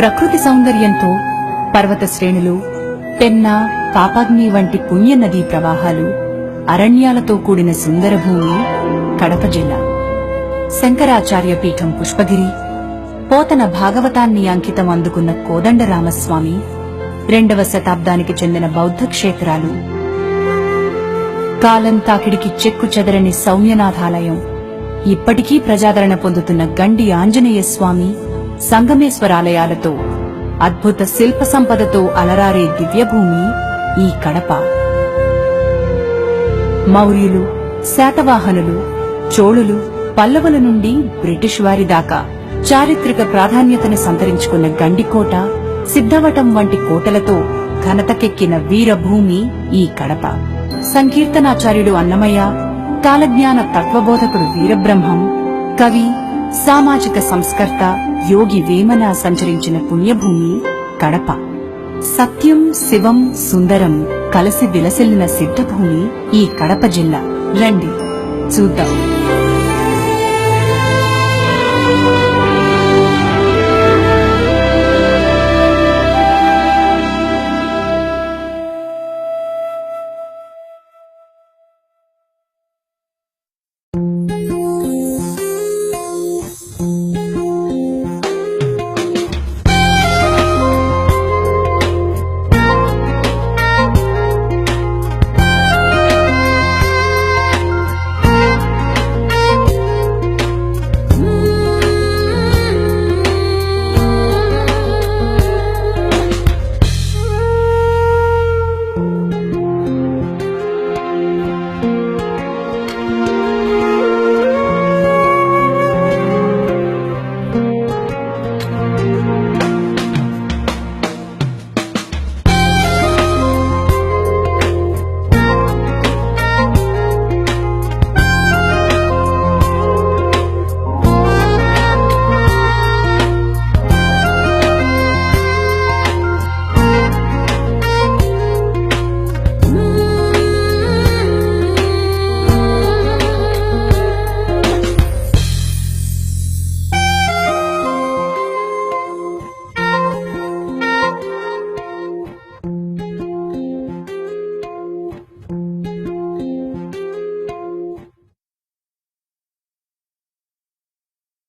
ప్రకృతి సౌందర్యంతో పర్వత శ్రేణులు, పెన్నా, పాపాగ్ని వంటి పుణ్య నదీ ప్రవాహాలు, అరణ్యాలతో కూడిన సుందర భూమి కడప జిల్లా. శంకరాచార్య పీఠం పుష్పగిరి, పోతన భాగవతాన్ని అంకితం అందుకున్న కోదండరామస్వామి, 2వ శతాబ్దానికి చెందిన బౌద్ధ క్షేత్రాలు, కాలం తాకిడికి చెక్కు చెదరని సౌమ్యనాథాలయం, ఇప్పటికీ ప్రజాదరణ పొందుతున్న గండి ఆంజనేయ స్వామి, సంగమేశ్వరాలయాలతో అద్భుత శిల్ప సంపదతో అలరారే దివ్యభూమి ఈ కడప. మౌర్యులు, శాతవాహనులు, చోళులు, పల్లవుల నుండి బ్రిటిష్ వారి దాకా చారిత్రక ప్రాధాన్యతను సంతరించుకున్న గండికోట, సిద్ధవటం వంటి కోటలతో ఘనతకెక్కిన వీరభూమి ఈ కడప. సంకీర్తనాచార్యుడు అన్నమయ్య, కాలజ్ఞాన తత్వబోధకుడు వీరబ్రహ్మం, కవి, సామాజిక సంస్కర్త యోగి వేమన సంచరించిన పుణ్యభూమి కడప. సత్యం, శివం, సుందరం కలిసి విలసిల్లిన సిద్ధభూమి ఈ కడప జిల్లా. రండి చూద్దాం.